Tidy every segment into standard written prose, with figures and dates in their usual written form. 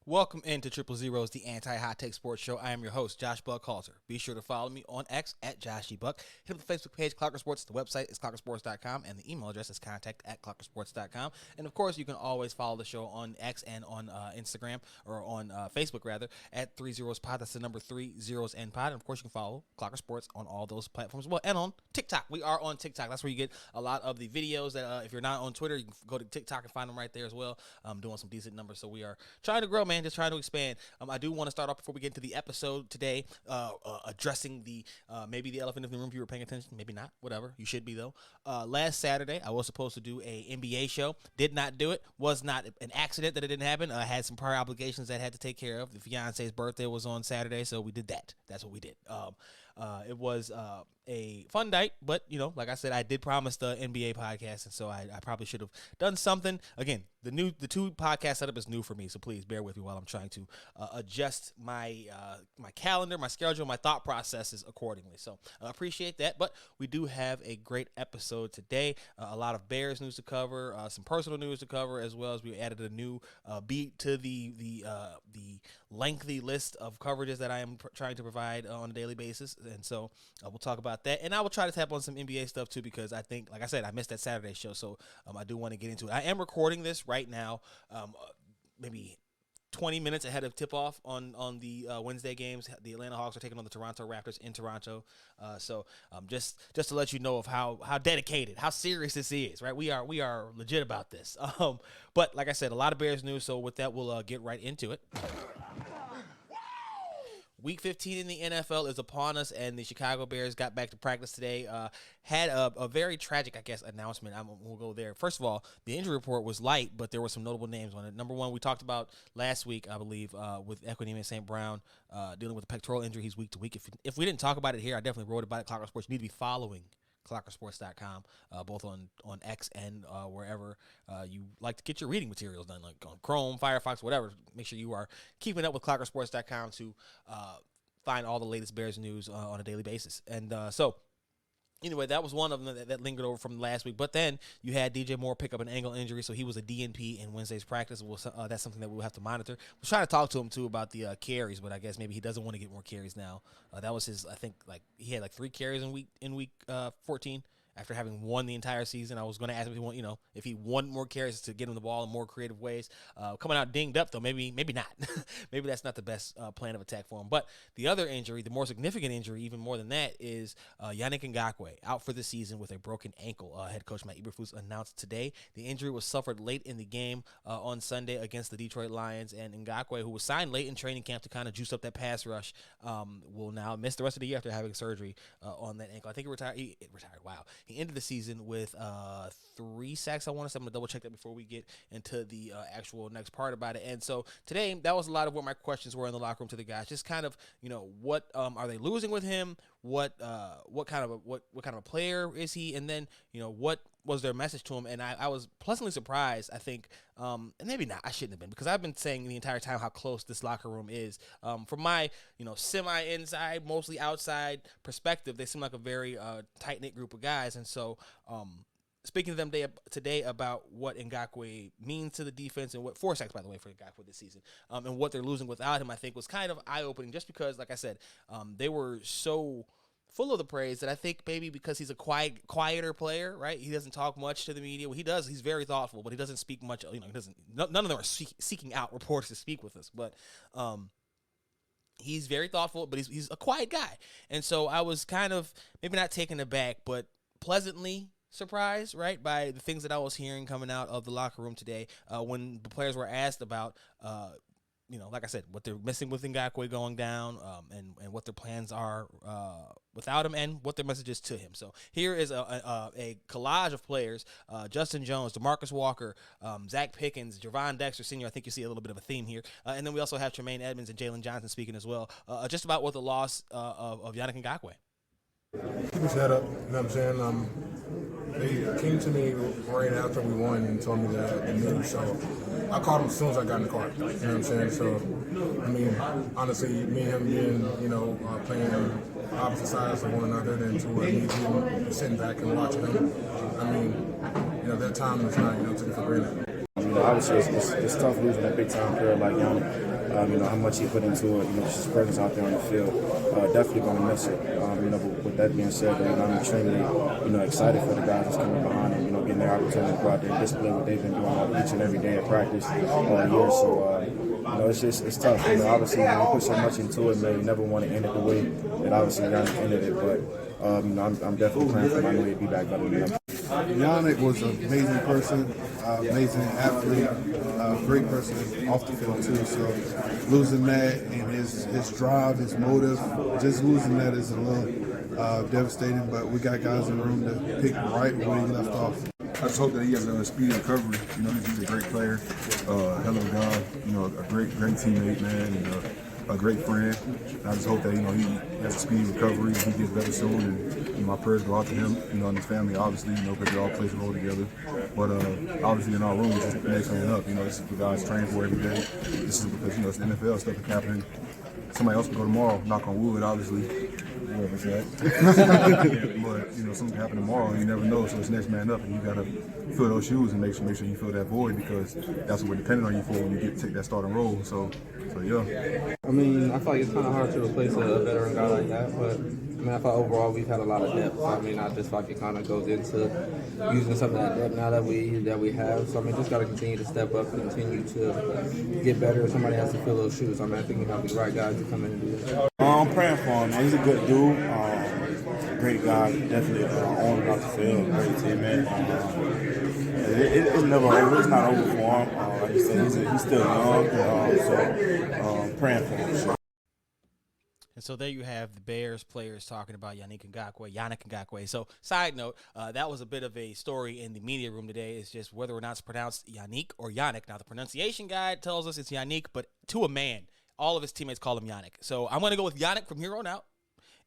Welcome into Triple Zero's The Anti-Hot Take Sports Show. I am your host, Josh Buckhalter. Be sure to follow me on X at JoshGBuck. Hit up the Facebook page, Clocker Sports. The website is clockersports.com, and the email address is contact@clockersports.com. And, of course, you can always follow the show on X and on Instagram, or on Facebook, rather, at 30spod. That's the number 30spod. And, of course, you can follow Clocker Sports on all those platforms as well. And on TikTok. We are on TikTok. That's where you get a lot of the videos. That if you're not on Twitter, you can go to TikTok and find them right there as well. I'm doing some decent numbers, so we are trying to grow, man. Just trying to expand. I do want to start off before we get into the episode today, addressing the maybe the elephant in the room if you were paying attention, maybe not, whatever. You should be though. Last Saturday, I was supposed to do a NBA show. Did not do it. Was not an accident that it didn't happen. I had some prior obligations that I had to take care of. The fiance's birthday was on Saturday, so we did that. That's what we did. It was a fun night, but, like I said, I did promise the NBA podcast, and so I probably should have done something. Again, the two podcast setup is new for me, so please bear with me while I'm trying to adjust my my calendar, my schedule, my thought processes accordingly. So I appreciate that, but we do have a great episode today. A lot of Bears news to cover, some personal news to cover, as well as we added a new beat to the lengthy list of coverages that I am trying to provide on a daily basis. And so we'll talk about that. And I will try to tap on some NBA stuff too, because I think, like I said, I missed that Saturday show. So I do want to get into it. I am recording this right now, maybe 20 minutes ahead of tip-off on the Wednesday games. The Atlanta Hawks are taking on the Toronto Raptors in Toronto. So just to let you know of how dedicated, how serious this is, right? We are legit about this. But like I said, a lot of Bears news. So with that, we'll get right into it. Week 15 in the NFL is upon us, and the Chicago Bears got back to practice today. Had a very tragic, I guess, announcement. We'll go there. First of all, the injury report was light, but there were some notable names on it. Number one, we talked about last week, I believe, with Equanimeous St. Brown dealing with a pectoral injury. He's week to week. If we didn't talk about it here, I definitely wrote about it. Clocker Sports, you need to be following clockersports.com, both on X and wherever you like to get your reading materials done, like on Chrome, Firefox, whatever. Make sure you are keeping up with clockersports.com to find all the latest Bears news on a daily basis. And so anyway, that was one of them that lingered over from last week. But then you had DJ Moore pick up an ankle injury, so he was a DNP in Wednesday's practice. That's something that we'll have to monitor. I was trying to talk to him, too, about the carries, but I guess maybe he doesn't want to get more carries now. That was his, I think, he had 3 carries in week 14. After having won the entire season, I was going to ask him if he wanted more carries to get him the ball in more creative ways. Coming out dinged up, though, maybe not. Maybe that's not the best plan of attack for him. But the other injury, the more significant injury, even more than that, is Yannick Ngakoue out for the season with a broken ankle. Head coach Matt Eberflus announced today the injury was suffered late in the game on Sunday against the Detroit Lions. And Ngakoue, who was signed late in training camp to kind of juice up that pass rush, will now miss the rest of the year after having surgery on that ankle. I think he retired. Wow. He ended the season with 3 sacks, I want to say. I'm going to double-check that before we get into the actual next part about it. And so today, that was a lot of what my questions were in the locker room to the guys. Just kind of, what are they losing with him? What kind of a player is he? And then, what was their message to him? And I was pleasantly surprised, I think, and maybe not, I shouldn't have been, because I've been saying the entire time how close this locker room is. From my, semi-inside, mostly outside perspective, they seem like a very tight-knit group of guys. And so speaking to them today about what Ngakoue means to the defense, and what 4 sacks, by the way, for Ngakoue this season, and what they're losing without him, I think was kind of eye-opening, just because, like I said, they were so full of the praise that I think maybe because he's a quieter player, right? He doesn't talk much to the media. Well, he does. He's very thoughtful, but he doesn't speak much. None of them are seeking out reporters to speak with us, but he's very thoughtful, but he's a quiet guy. And so I was kind of maybe not taken aback, but pleasantly surprised, right, by the things that I was hearing coming out of the locker room today when the players were asked about, like I said, what they're missing with Ngakoue going down, and what their plans are without him, and what their message is to him. So here is a collage of players: Justin Jones, DeMarcus Walker, Zach Pickens, Javon Dexter Sr. I think you see a little bit of a theme here. And then we also have Tremaine Edmonds and Jalen Johnson speaking as well, just about what the loss of Yannick Ngakoue. Keep his head up, you know what I'm saying? They came to me right after we won and told me the news, so I called him as soon as I got in the car, you know what I'm saying? So, honestly, me and him being, playing opposite sides of one another, than to me being sitting back and watching him, that time is not taken for granted. obviously it's tough losing a big time player like Yannick. How much he put into it, just his presence out there on the field. Definitely going to miss it. But with that being said, I'm extremely, excited for the guys that's coming behind him, getting their opportunity to go out there and display what they've been doing each and every day at practice all year. So, it's tough. Obviously, when you put so much into it, man, you never want to end it the way that obviously Yannick ended it. But, I'm definitely praying for him. I know he'll be back better than him. Yannick was an amazing person, amazing athlete, great person off the field too. So losing that and his drive, his motive, just losing that is a little devastating. But we got guys in the room to pick right where he left off. I just hope that he has a speedy recovery. He's a great player, hell of a guy, a great teammate, man, and a great friend. I just hope that he has a speedy recovery and he gets better soon. And my prayers go out to him, and his family, obviously, because they all play a role together. But obviously, in our room, it's just the next man up. This is what guys train for every day. This is because it's the NFL stuff that's happening. Somebody else can go tomorrow. Knock on wood, obviously. Whoever said. But something can happen tomorrow, and you never know. So it's next man up, and you gotta fill those shoes and make sure you fill that void, because that's what we're depending on you for when you take that starting role. So yeah. I mean, I feel like it's kind of hard to replace a veteran guy like that, but I feel overall we've had a lot of depth. So, I just feel like it kind of goes into using some of that depth now that we have. So just got to continue to step up and continue to get better. Somebody has to fill those shoes. I think you have the right guys to come in and do this. I'm praying for him, man. He's a good dude. Great guy. Definitely on and off the field. Great teammate. It's never over. It's not over for him. Like you said, he's still young. So praying for him. Sure. And so there you have the Bears players talking about Yannick Ngakoue. So side note, that was a bit of a story in the media room today. It's just whether or not it's pronounced Yannick or Yannick. Now, the pronunciation guide tells us it's Yannick, but to a man, all of his teammates call him Yannick. So I'm going to go with Yannick from here on out.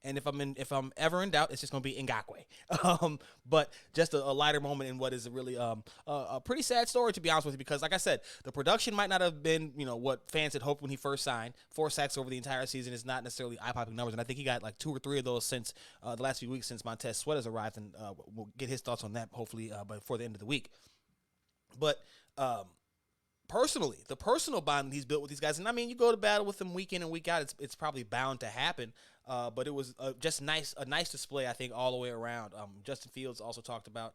And if I'm ever in doubt, it's just going to be Ngakoue. But just a lighter moment in what is really a pretty sad story, to be honest with you, because like I said, the production might not have been what fans had hoped when he first signed. 4 sacks over the entire season is not necessarily eye-popping numbers, and I think he got like 2 or 3 of those since the last few weeks since Montez Sweat has arrived, and we'll get his thoughts on that hopefully before the end of the week. But personally, the personal bond that he's built with these guys, and you go to battle with them week in and week out, it's probably bound to happen. But it was just a nice display, I think, all the way around. Justin Fields also talked about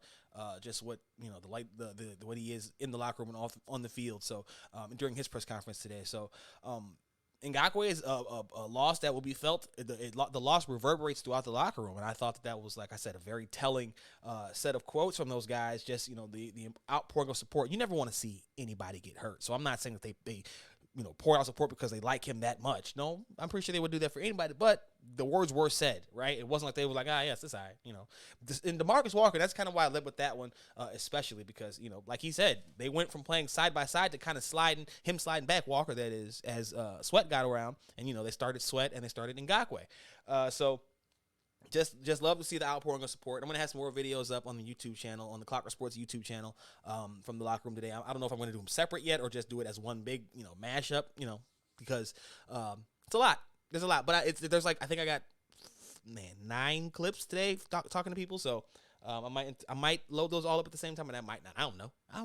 just what the what he is in the locker room and on the field. So during his press conference today, so Ngakoue is a loss that will be felt. The loss reverberates throughout the locker room, and I thought that was, like I said, a very telling set of quotes from those guys. Just the outpouring of support. You never want to see anybody get hurt. So I'm not saying that they pour out support because they like him that much. No, I'm pretty sure they would do that for anybody, but the words were said, right? It wasn't like they were like, yes, this guy, And DeMarcus Walker, that's kind of why I led with that one, especially because, like he said, they went from playing side by side to kind of sliding back, Walker, that is, as Sweat got around, and, they started Sweat and they started Ngakoue. So just love to see the outpouring of support. I'm going to have some more videos up on the YouTube channel, on the Clockwork Sports YouTube channel from the locker room today. I don't know if I'm going to do them separate yet or just do it as one big, mashup, because it's a lot. There's a lot. But I think I got, 9 clips today talking to people. So I might load those all up at the same time, and I might not. I don't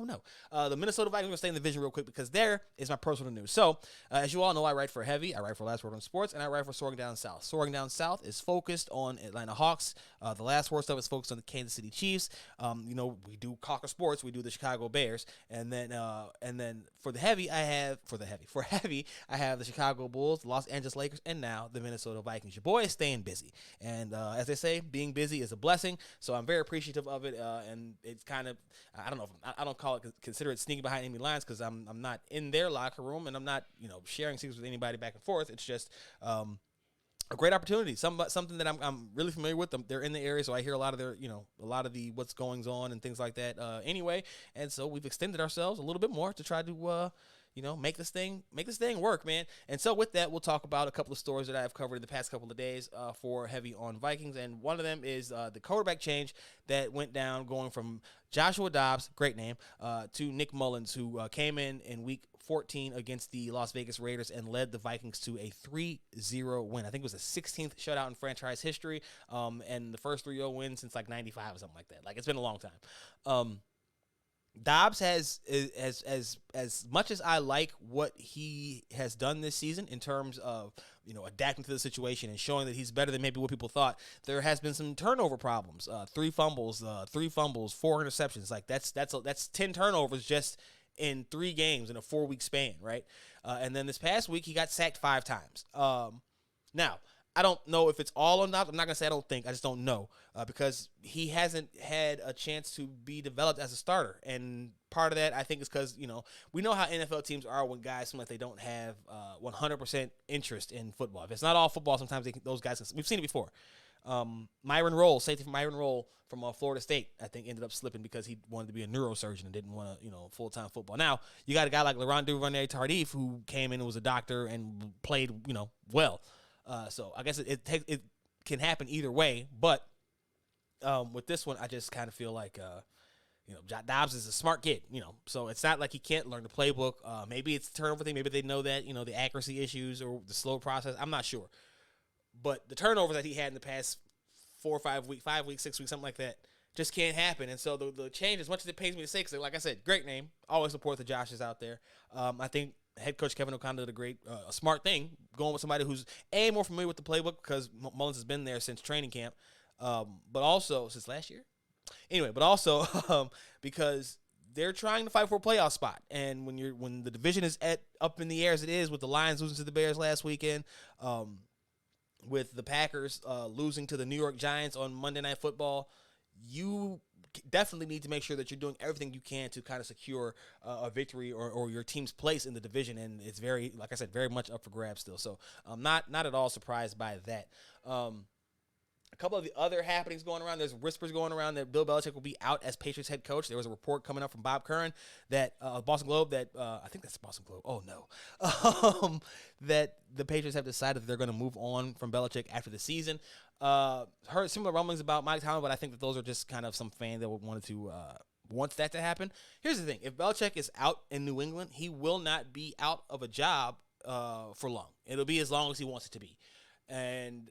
know. The Minnesota Vikings are going to stay in the division real quick because there is my personal news. So, as you all know, I write for Heavy, I write for Last Word on Sports, and I write for Soaring Down South. Soaring Down South is focused on Atlanta Hawks. The Last Word stuff is focused on the Kansas City Chiefs. We do Cocker Sports, we do the Chicago Bears, and then for Heavy, I have the Chicago Bulls, the Los Angeles Lakers, and now the Minnesota Vikings. Your boy is staying busy, and as they say, being busy is a blessing. So I'm very appreciative of it, and it's kind of, I don't know, I don't consider it sneaking behind enemy lines because I'm not in their locker room and I'm not sharing secrets with anybody back and forth. It's just a great opportunity, something that I'm really familiar with. They're in the area, so I hear a lot of the what's going on and things like that. Anyway, and so we've extended ourselves a little bit more to try to make this thing work, man. And so with that, we'll talk about a couple of stories that I've covered in the past couple of days for Heavy on Vikings. And one of them is the quarterback change that went down, going from Joshua Dobbs, great name, to Nick Mullins, who came in week 14 against the Las Vegas Raiders and led the Vikings to a 3-0 win. I think it was the 16th shutout in franchise history, and the first 3-0 win since like 95 or something like that. Like, it's been a long time. Dobbs has as much as I like what he has done this season in terms of adapting to the situation and showing that he's better than maybe what people thought. There has been some turnover problems. 3 fumbles, 4 interceptions. Like that's 10 turnovers just in 3 games in a 4-week span, right? And then this past week he got sacked 5 times. Now, I don't know if it's all or not. I'm not going to say I don't think. I just don't know because he hasn't had a chance to be developed as a starter. And part of that, I think, is because, we know how NFL teams are when guys seem like they don't have 100% interest in football. If it's not all football, sometimes those guys, we've seen it before. Myron Rolle, safety from Myron Rolle from Florida State, I think ended up slipping because he wanted to be a neurosurgeon and didn't want to, full-time football. Now, you got a guy like Laurent Duvernay-Tardif who came in and was a doctor and played, well. So I guess it can happen either way, but with this one, I just kind of feel like Dobbs is a smart kid, so it's not like he can't learn the playbook. Maybe it's the turnover thing, maybe they know that the accuracy issues or the slow process. I'm not sure, but the turnovers that he had in the past 4 or 5 weeks, 5 weeks, 6 weeks, something like that, just can't happen. And so the change, as much as it pains me to say, because like I said, great name, always support the Joshes out there. I think head coach Kevin O'Connor did a smart thing, going with somebody who's more familiar with the playbook because Mullins has been there since training camp, but also since last year. Anyway, but also because they're trying to fight for a playoff spot, and when the division is up in the air as it is, with the Lions losing to the Bears last weekend, with the Packers losing to the New York Giants on Monday Night Football, you definitely need to make sure that you're doing everything you can to kind of secure a victory or your team's place in the division. And it's very, like I said, very much up for grabs still. So I'm not at all surprised by that. A couple of the other happenings going around. There's whispers going around that Bill Belichick will be out as Patriots head coach. There was a report coming up from Bob Curran that Boston Globe that I think that's Boston Globe. Oh no, that the Patriots have decided that they're going to move on from Belichick after the season. Heard similar rumblings about Mike Tomlin, but I think that those are just kind of some fan that wants that to happen. Here's the thing: if Belichick is out in New England, he will not be out of a job for long. It'll be as long as he wants it to be, and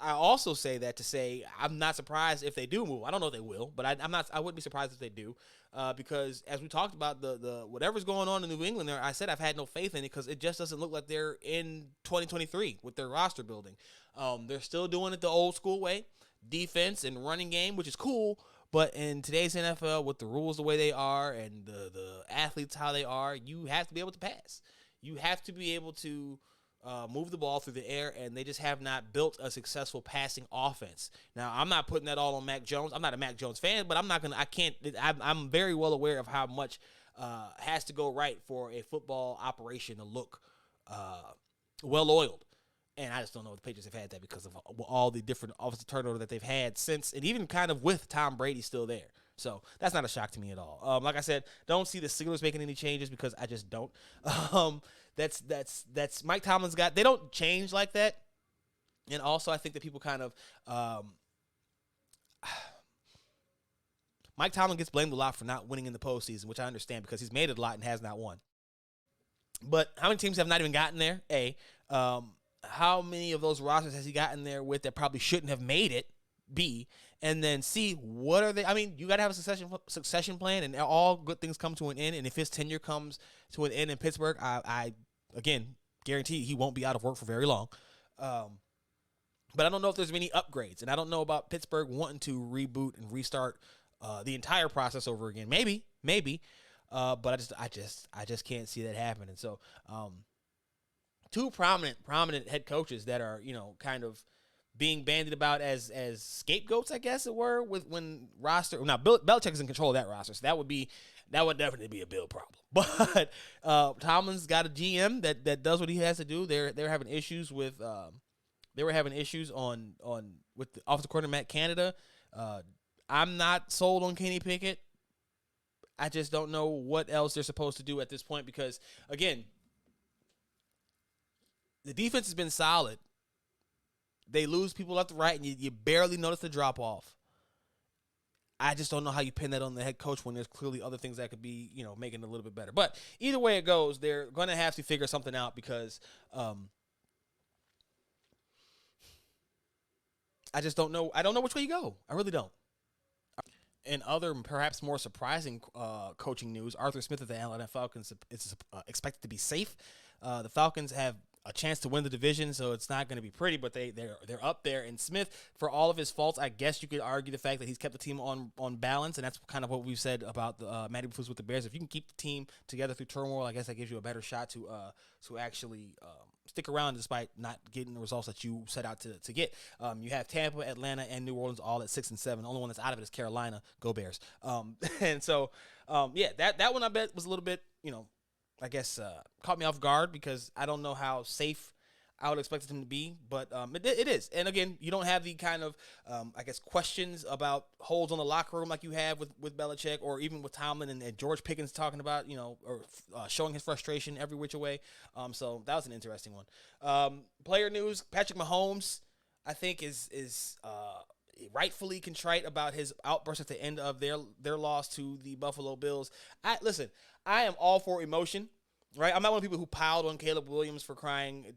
I also say that to say I'm not surprised if they do move. I don't know if they will, but I wouldn't be surprised if they do, because as we talked about the whatever's going on in New England there, I said I've had no faith in it because it just doesn't look like they're in 2023 with their roster building. They're still doing it the old school way, defense and running game, which is cool, but in today's NFL with the rules the way they are and the athletes how they are, you have to be able to pass. You have to be able to move the ball through the air, and they just have not built a successful passing offense. Now, I'm not putting that all on Mac Jones. I'm not a Mac Jones fan, but I'm very well aware of how much has to go right for a football operation to look well-oiled. And I just don't know if the Patriots have had that because of all the different offensive turnover that they've had since, and even kind of with Tom Brady still there. So that's not a shock to me at all. Like I said, don't see the Steelers making any changes because I just don't. That's Mike Tomlin's got. They don't change like that. And also, I think that people kind of Mike Tomlin gets blamed a lot for not winning in the postseason, which I understand because he's made it a lot and has not won. But how many teams have not even gotten there? How many of those rosters has he gotten there with that probably shouldn't have made it? B, and then C, what are they? I mean, you got to have a succession plan, and all good things come to an end. And if his tenure comes to an end in Pittsburgh, I again guarantee he won't be out of work for very long. But I don't know if there's many upgrades, and I don't know about Pittsburgh wanting to reboot and restart the entire process over again. Maybe, but I just can't see that happening. So, two prominent head coaches that are kind of being bandied about as scapegoats, I guess it were, with when roster. Now, Belichick is in control of that roster, so that would definitely be a Bill problem. But Tomlin's got a GM that does what he has to do. They're having issues with they were having issues with the offensive coordinator Matt Canada. I'm not sold on Kenny Pickett. I just don't know what else they're supposed to do at this point because, again, the defense has been solid. They lose people left to right, and you barely notice the drop-off. I just don't know how you pin that on the head coach when there's clearly other things that could be, making it a little bit better. But either way it goes, they're going to have to figure something out because I just don't know. I don't know which way you go. I really don't. in other perhaps more surprising coaching news, Arthur Smith of the Atlanta Falcons is expected to be safe. The Falcons have a chance to win the division, so it's not going to be pretty, but they're up there. And Smith, for all of his faults, I guess you could argue the fact that he's kept the team on balance, and that's kind of what we've said about the Matty Bufus with the Bears. If you can keep the team together through turmoil, I guess that gives you a better shot to actually stick around despite not getting the results that you set out to get. You have Tampa, Atlanta, and New Orleans all at 6-7. The only one that's out of it is Carolina. Go Bears. And so, that one I bet was a little bit, I guess caught me off guard because I don't know how safe I would expect him to be, but it is. And again, you don't have the kind of, questions about holes on the locker room like you have with Belichick or even with Tomlin and George Pickens talking about, or showing his frustration every which way. So that was an interesting one. Player news, Patrick Mahomes, I think is rightfully contrite about his outburst at the end of their loss to the Buffalo Bills. I am all for emotion, right? I'm not one of the people who piled on Caleb Williams for crying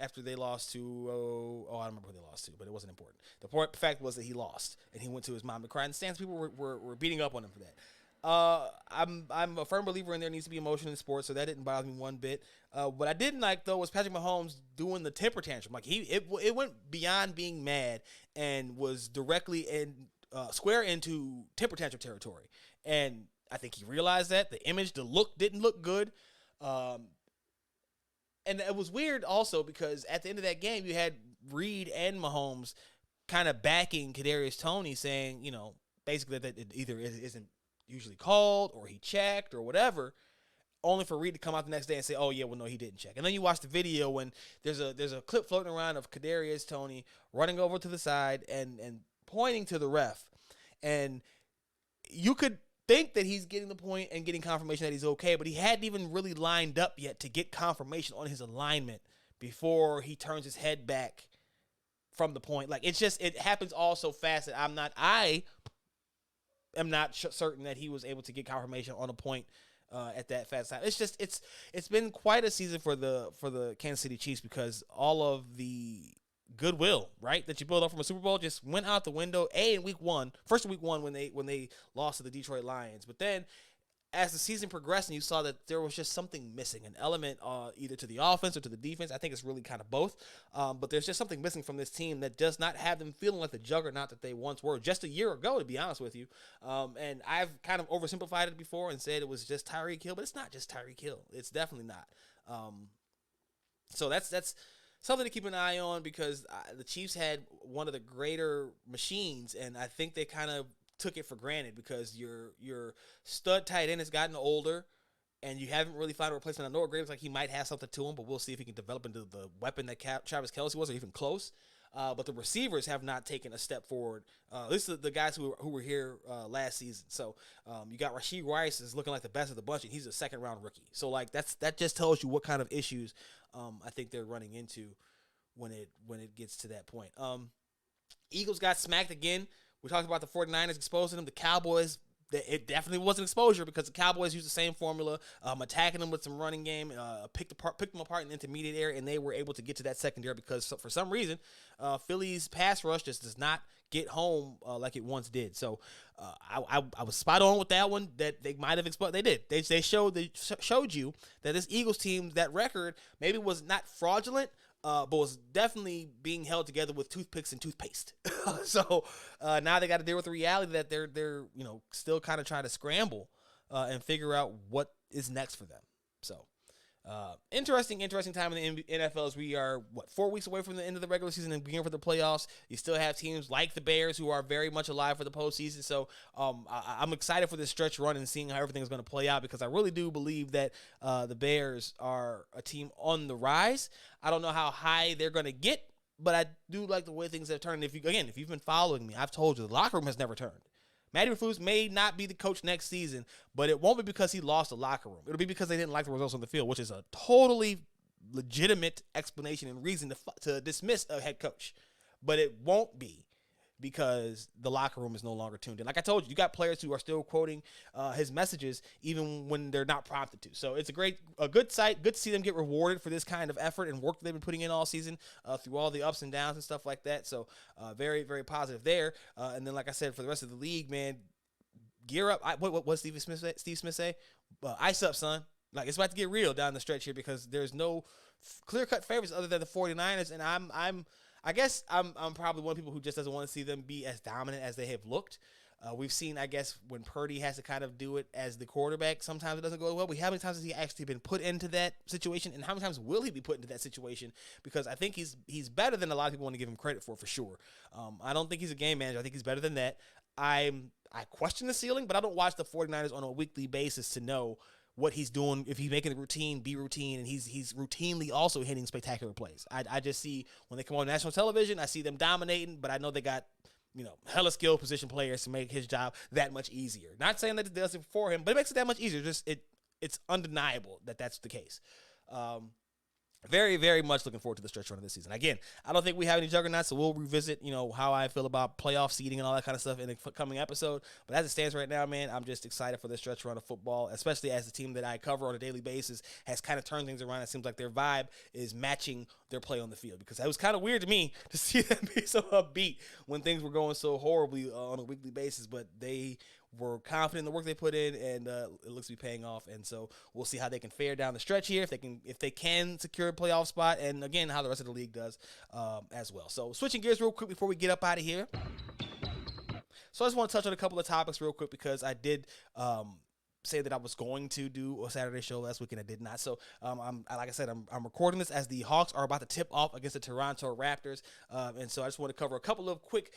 after they lost to, I don't remember who they lost to, but it wasn't important. The fact was that he lost, and he went to his mom to cry, and stands people were beating up on him for that. I'm a firm believer in there needs to be emotion in sports, so that didn't bother me one bit. What I didn't like, though, was Patrick Mahomes doing the temper tantrum. Like, it went beyond being mad and was directly square into temper tantrum territory. And I think he realized that. The image, the look didn't look good. And it was weird also because at the end of that game, you had Reed and Mahomes kind of backing Kadarius Toney, saying, basically that it either isn't usually called or he checked or whatever, only for Reed to come out the next day and say, oh, yeah, well, no, he didn't check. And then you watch the video when there's a clip floating around of Kadarius Toney running over to the side and pointing to the ref. And you could think that he's getting the point and getting confirmation that he's okay, but he hadn't even really lined up yet to get confirmation on his alignment before he turns his head back from the point. Like, it happens all so fast that I am not certain that he was able to get confirmation on a point at that fast time. It's been quite a season for the Kansas City Chiefs because all of the goodwill, right, that you build up from a Super Bowl just went out the window. In week one when they lost to the Detroit Lions, but then as the season progressed and you saw that there was just something missing, an element either to the offense or to the defense. I think it's really kind of both, but there's just something missing from this team that does not have them feeling like the juggernaut that they once were just a year ago, to be honest with you. And I've kind of oversimplified it before and said it was just Tyreek Hill, but it's not just Tyreek Hill. It's definitely not. So that's something to keep an eye on because the Chiefs had one of the greater machines, and I think they kind of took it for granted because your stud tight end has gotten older, and you haven't really found a replacement. I know Graves like he might have something to him, but we'll see if he can develop into the weapon that Travis Kelce was, or even close. But the receivers have not taken a step forward. This is the guys who were here last season. So you got Rashee Rice is looking like the best of the bunch, and he's a second-round rookie. So like that just tells you what kind of issues I think they're running into when it gets to that point. Eagles got smacked again. We talked about the 49ers exposing them. The Cowboys, it definitely wasn't exposure because the Cowboys used the same formula, attacking them with some running game, picked them apart in the intermediate area, and they were able to get to that secondary because for some reason, Philly's pass rush just does not get home like it once did. So I was spot on with that one that they might have exposed. They did. They showed you that this Eagles team, that record maybe was not fraudulent, but was definitely being held together with toothpicks and toothpaste. So now they got to deal with the reality that they're still kind of trying to scramble and figure out what is next for them. So interesting time in the NFL as we are 4 weeks away from the end of the regular season and beginning for the playoffs. You still have teams like the Bears who are very much alive for the postseason. So I'm excited for this stretch run and seeing how everything is going to play out because I really do believe that the Bears are a team on the rise. I don't know how high they're going to get, but I do like the way things have turned. If you've been following me, I've told you the locker room has never turned. Matty Bufus may not be the coach next season, but it won't be because he lost the locker room. It'll be because they didn't like the results on the field, which is a totally legitimate explanation and reason to dismiss a head coach. But it won't be because the locker room is no longer tuned in. Like I told you, you got players who are still quoting his messages even when they're not prompted to. So it's a good sight. Good to see them get rewarded for this kind of effort and work that they've been putting in all season through all the ups and downs and stuff like that. So very, very positive there. And then, like I said, for the rest of the league, man, gear up. What Steve Smith say? Ice up, son. Like, it's about to get real down the stretch here because there's no clear-cut favorites other than the 49ers, and I guess I'm probably one of the people who just doesn't want to see them be as dominant as they have looked. We've seen, I guess, when Purdy has to kind of do it as the quarterback, sometimes it doesn't go well. But how many times has he actually been put into that situation, and how many times will he be put into that situation? Because I think he's better than a lot of people want to give him credit for sure. I don't think he's a game manager. I think he's better than that. I question the ceiling, but I don't watch the 49ers on a weekly basis to know what he's doing, if he's making the routine be routine, and he's routinely also hitting spectacular plays. I just see when they come on national television, I see them dominating, but I know they got, hella skilled position players to make his job that much easier. Not saying that it does it for him, but it makes it that much easier. Just it's undeniable that that's the case. Very, very much looking forward to the stretch run of this season. Again, I don't think we have any juggernauts, so we'll revisit, how I feel about playoff seeding and all that kind of stuff in the coming episode. But as it stands right now, man, I'm just excited for this stretch run of football, especially as the team that I cover on a daily basis has kind of turned things around. It seems like their vibe is matching their play on the field, because it was kind of weird to me to see them be so upbeat when things were going so horribly on a weekly basis, but they were confident in the work they put in, and it looks to be paying off. And so we'll see how they can fare down the stretch here, if they can secure a playoff spot, and again, how the rest of the league does as well. So switching gears real quick before we get up out of here. So I just want to touch on a couple of topics real quick, because I did say that I was going to do a Saturday show last week, and I did not. So like I said, I'm recording this as the Hawks are about to tip off against the Toronto Raptors, and so I just want to cover a couple of quick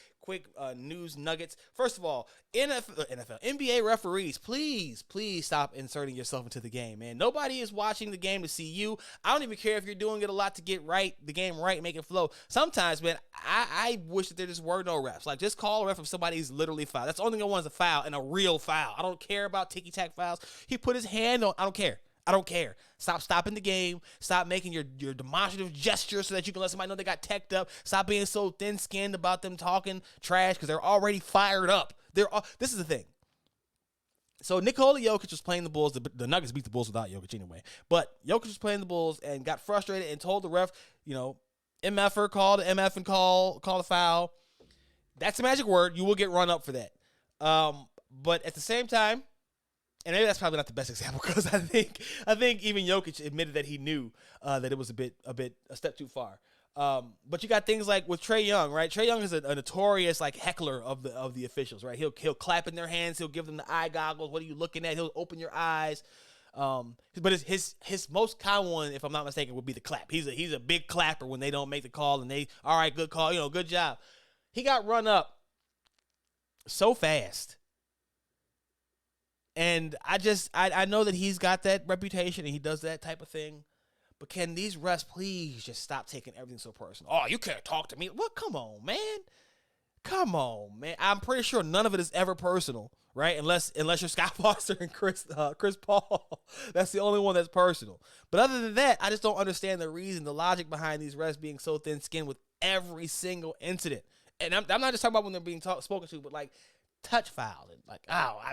news nuggets. First of all, NBA referees, please stop inserting yourself into the game, man. Nobody is watching the game to see you. I don't even care if you're doing it a lot to get the game right, make it flow. Sometimes, man, I wish that there just were no refs. Like, just call a ref if somebody's literally fouled. That's the only thing I want is a foul, and a real foul. I don't care about ticky-tack fouls. He put his hand on. I don't care. Stop stopping the game. Stop making your demonstrative gestures so that you can let somebody know they got teched up. Stop being so thin-skinned about them talking trash, because they're already fired up. This is the thing. So Nikola Jokic was playing the Bulls. The Nuggets beat the Bulls without Jokic anyway. But Jokic was playing the Bulls and got frustrated and told the ref, MFer, call the MF and call the foul. That's a magic word. You will get run up for that. But at the same time, and maybe that's probably not the best example, because I think even Jokic admitted that he knew that it was a step too far. But you got things like with Trae Young, right? Trae Young is a notorious heckler of the officials, right? He'll clap in their hands. He'll give them the eye goggles. What are you looking at? He'll open your eyes. But his most common one, if I'm not mistaken, would be the clap. He's a big clapper when they don't make the call, and all right, good call, good job. He got run up so fast. And I know that he's got that reputation and he does that type of thing. But can these refs please just stop taking everything so personal? Oh, you can't talk to me. What? Come on, man. Come on, man. I'm pretty sure none of it is ever personal, right? Unless you're Scott Foster and Chris Paul. That's the only one that's personal. But other than that, I just don't understand the logic behind these refs being so thin-skinned with every single incident. And I'm not just talking about when they're being spoken to, but touch foul, and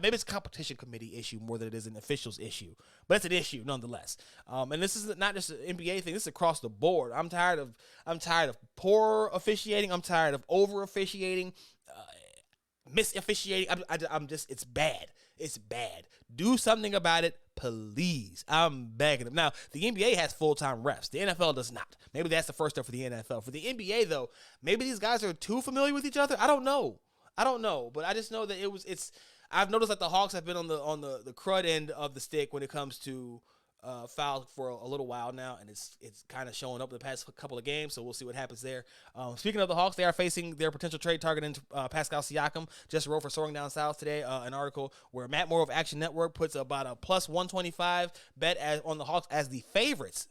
maybe it's a competition committee issue more than it is an officials issue, but it's an issue nonetheless. And this is not just an NBA thing; this is across the board. I'm tired of poor officiating. I'm tired of over officiating, miss officiating. It's bad. It's bad. Do something about it, please. I'm begging them. Now, the NBA has full-time refs. The NFL does not. Maybe that's the first step for the NFL. For the NBA, though, maybe these guys are too familiar with each other. I don't know, but I just know that I've noticed that the Hawks have been on the crud end of the stick when it comes to fouls for a little while now, and it's kind of showing up in the past couple of games, so we'll see what happens there. Speaking of the Hawks, they are facing their potential trade target in Pascal Siakam. Just wrote for Soaring Down South today an article where Matt Moore of Action Network puts about a plus 125 bet on the Hawks as the favorites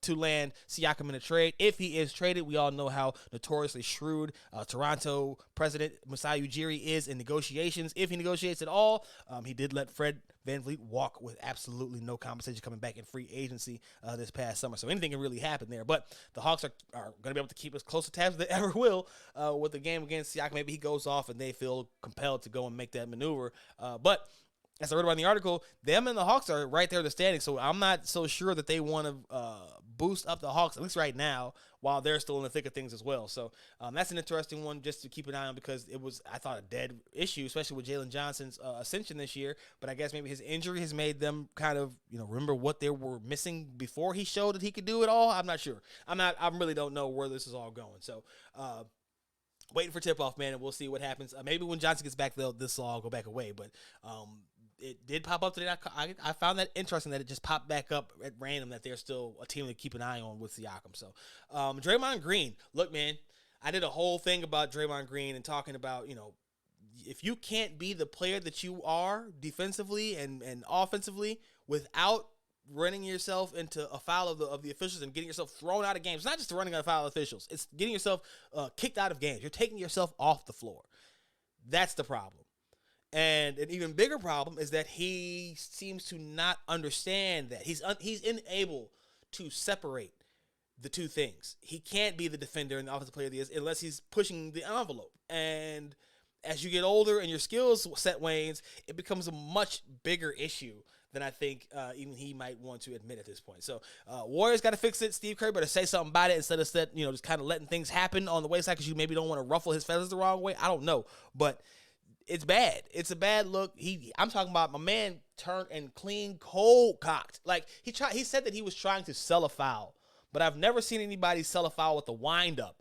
to land Siakam in a trade. If he is traded, we all know how notoriously shrewd Toronto president Masai Ujiri is in negotiations. If he negotiates at all, he did let Fred VanVleet walk with absolutely no compensation coming back in free agency this past summer. So anything can really happen there. But the Hawks are going to be able to keep as close to tabs as they ever will with the game against Siakam. Maybe he goes off and they feel compelled to go and make that maneuver. But as I read about in the article, them and the Hawks are right there in the standings, so I'm not so sure that they want to boost up the Hawks, at least right now, while they're still in the thick of things as well. So that's an interesting one just to keep an eye on, because it was, I thought, a dead issue, especially with Jalen Johnson's ascension this year. But I guess maybe his injury has made them kind of, remember what they were missing before he showed that he could do it all. I'm not sure. I really don't know where this is all going. So waiting for tip-off, man, and we'll see what happens. Maybe when Johnson gets back, this will all go back away. But it did pop up today. I found that interesting that it just popped back up at random, that they're still a team to keep an eye on with Siakam. So Draymond Green, look, man, I did a whole thing about Draymond Green and talking about, if you can't be the player that you are defensively and offensively without running yourself into a foul of the officials and getting yourself thrown out of games. It's not just running out of foul of officials. It's getting yourself kicked out of games. You're taking yourself off the floor. That's the problem. And an even bigger problem is that he seems to not understand that. He's unable to separate the two things. He can't be the defender and the offensive player he is unless he's pushing the envelope. And as you get older and your skills set wanes, it becomes a much bigger issue than I think even he might want to admit at this point. So Warriors got to fix it. Steve Kerr better say something about it instead of just kind of letting things happen on the wayside because you maybe don't want to ruffle his feathers the wrong way. I don't know, but it's bad. It's a bad look. I'm talking about my man turned and clean cold cocked. Like he said that he was trying to sell a foul, but I've never seen anybody sell a foul with a wind up.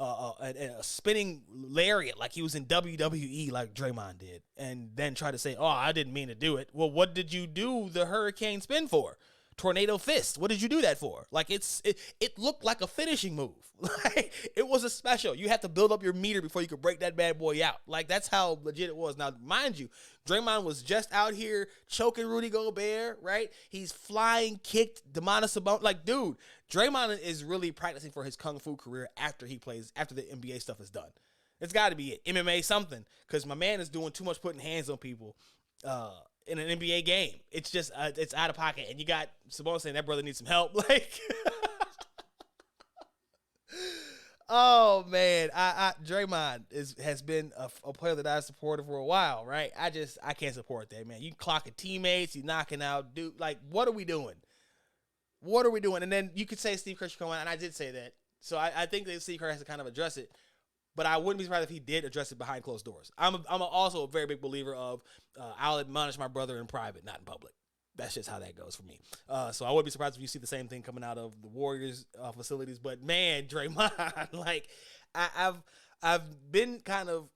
And a spinning lariat like he was in WWE like Draymond did, and then try to say, oh, I didn't mean to do it. Well, what did you do the hurricane spin for? Tornado fist. What did you do that for? Like it looked like a finishing move. Like it was a special. You have to build up your meter before you could break that bad boy out. Like that's how legit it was. Now, mind you, Draymond was just out here choking Rudy Gobert, right? He's flying kicked Demonis Sabonis. Like, dude, Draymond is really practicing for his kung fu career after the NBA stuff is done. It's got to be it. MMA something, because my man is doing too much putting hands on people in an NBA game. It's just it's out of pocket, and you got Sabonis saying that brother needs some help. Like, oh man, Draymond has been a player that I supported for a while, right? I can't support that, man. You clocking teammates, you knocking out dude. Like, what are we doing? What are we doing? And then you could say Steve Kerr should come on, and I did say that. So I think that Steve Kerr has to kind of address it. But I wouldn't be surprised if he did address it behind closed doors. I'm also a very big believer of I'll admonish my brother in private, not in public. That's just how that goes for me. So I wouldn't be surprised if you see the same thing coming out of the Warriors facilities. But man, Draymond, like I've been kind of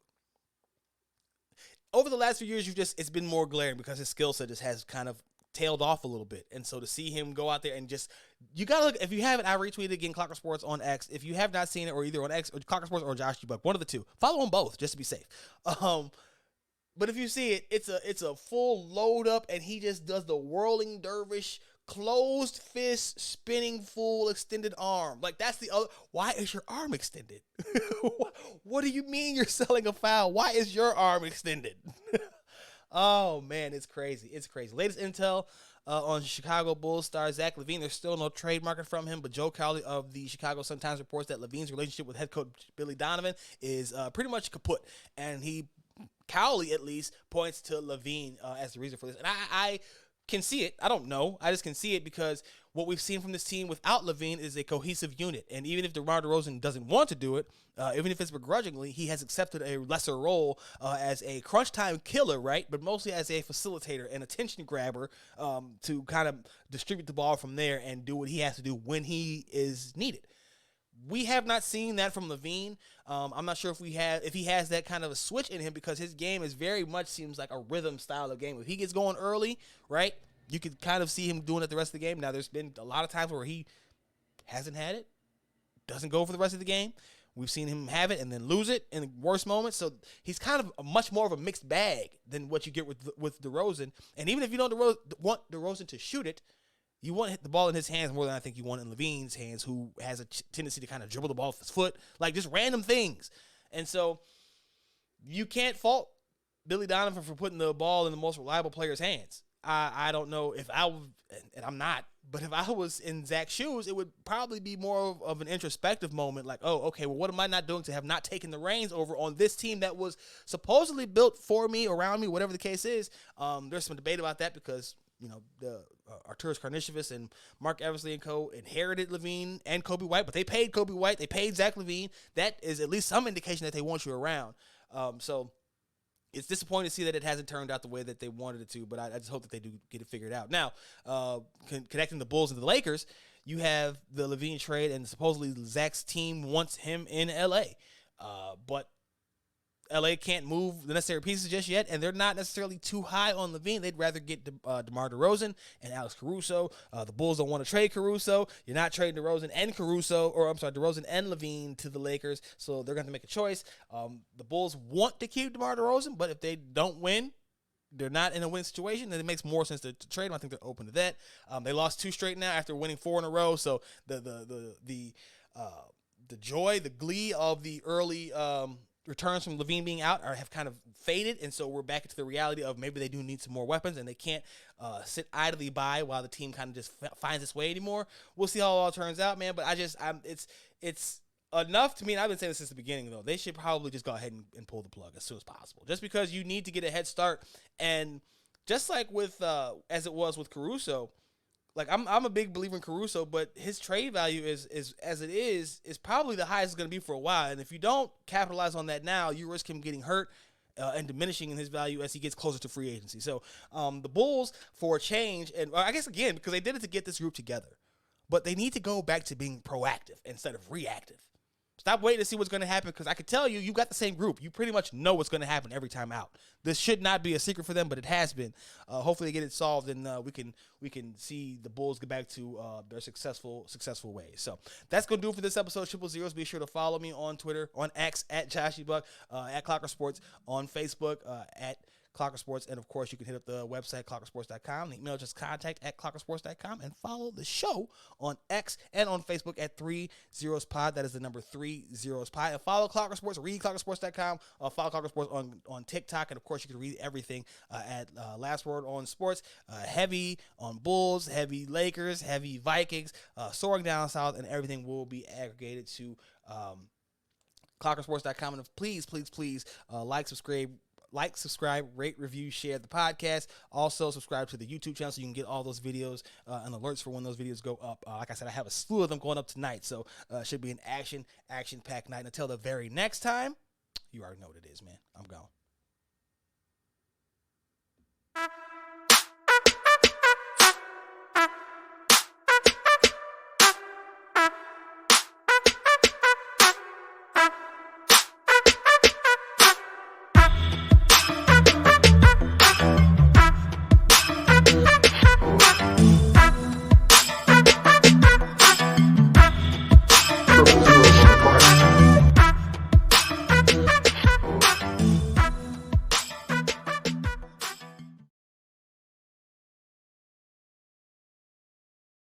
over the last few years. It's been more glaring because his skill set just has kind of tailed off a little bit. And so to see him go out there and you got to look, if you haven't, I retweeted again Clocker Sports on X. If you have not seen it, or either on X or Clocker Sports or Josh G-Buck, one of the two, follow them both just to be safe. But if you see it, it's a full load up, and he just does the whirling dervish, closed fist, spinning full extended arm. Like that's the other. Why is your arm extended? What do you mean you're selling a foul? Why is your arm extended? Oh, man, it's crazy. It's crazy. Latest intel on Chicago Bulls star Zach LaVine. There's still no trade market from him, but Joe Cowley of the Chicago Sun-Times reports that LaVine's relationship with head coach Billy Donovan is pretty much kaput. And Cowley at least points to LaVine as the reason for this. And I can see it. I don't know. I just can see it because what we've seen from this team without LaVine is a cohesive unit. And even if DeMar DeRozan doesn't want to do it, even if it's begrudgingly, he has accepted a lesser role as a crunch time killer, right? But mostly as a facilitator and attention grabber to kind of distribute the ball from there and do what he has to do when he is needed. We have not seen that from LaVine. I'm not sure if he has that kind of a switch in him, because his game is very much seems like a rhythm style of game. If he gets going early, right, you could kind of see him doing it the rest of the game. Now, there's been a lot of times where he hasn't had it, doesn't go for the rest of the game. We've seen him have it and then lose it in the worst moments. So he's kind of a much more of a mixed bag than what you get with DeRozan. And even if you don't want DeRozan to shoot it, you want the ball in his hands more than I think you want in LaVine's hands, who has a tendency to kind of dribble the ball with his foot, like just random things. And so you can't fault Billy Donovan for putting the ball in the most reliable player's hands. I don't know if and I'm not, but if I was in Zach's shoes, it would probably be more of an introspective moment, like, oh, okay, well, what am I not doing to have not taken the reins over on this team that was supposedly built for me, around me, whatever the case is. There's some debate about that because the Arturas Karnisovas and Mark Eversley and co. inherited LaVine and Kobe White, but they paid Kobe White, they paid Zach LaVine. That is at least some indication that they want you around. So it's disappointing to see that it hasn't turned out the way that they wanted it to, but I just hope that they do get it figured out. Now, connecting the Bulls and the Lakers, you have the LaVine trade, and supposedly Zach's team wants him in L.A., but LA can't move the necessary pieces just yet, and they're not necessarily too high on LaVine. They'd rather get DeMar DeRozan and Alex Caruso. The Bulls don't want to trade Caruso. You're not trading DeRozan and DeRozan and LaVine to the Lakers, so they're going to have to make a choice. The Bulls want to keep DeMar DeRozan, but if they don't win, they're not in a win situation, then it makes more sense to trade him. I think they're open to that. They lost 2 straight now after winning 4 in a row, so the joy, the glee of the early returns from LaVine being out have kind of faded, and so we're back into the reality of maybe they do need some more weapons, and they can't sit idly by while the team kind of just finds its way anymore. We'll see how it all turns out, man. But it's enough to me, and I've been saying this since the beginning, though. They should probably just go ahead and pull the plug as soon as possible, just because you need to get a head start. And just like with as it was with Caruso. Like I'm a big believer in Caruso, but his trade value is as it is probably the highest it's going to be for a while. And if you don't capitalize on that now, you risk him getting hurt and diminishing in his value as he gets closer to free agency. So the Bulls, for a change, and I guess again because they did it to get this group together, but they need to go back to being proactive instead of reactive. Stop waiting to see what's going to happen, because I can tell you got the same group. You pretty much know what's going to happen every time out. This should not be a secret for them, but it has been. Hopefully they get it solved, and we can see the Bulls get back to their successful ways. So that's going to do it for this episode of Triple Zeros. Be sure to follow me on Twitter, on X, at Joshy Buck, at Clocker Sports, on Facebook, at Clocker Sports, and of course you can hit up the website clockersports.com. The email just contact@clockersports.com, and follow the show on X and on Facebook at 30spod. That is the number 30spod. And follow Clocker Sports, read clockersports.com, follow Clocker Sports on TikTok, and of course you can read everything at Last Word on Sports. Heavy on Bulls, heavy Lakers, heavy Vikings, soaring down south, and everything will be aggregated to clockersports.com. And please like, subscribe, rate, review, share the podcast. Also, subscribe to the YouTube channel so you can get all those videos and alerts for when those videos go up. Like I said, I have a slew of them going up tonight, so it should be an action-packed night. And until the very next time, you already know what it is, man. I'm gone.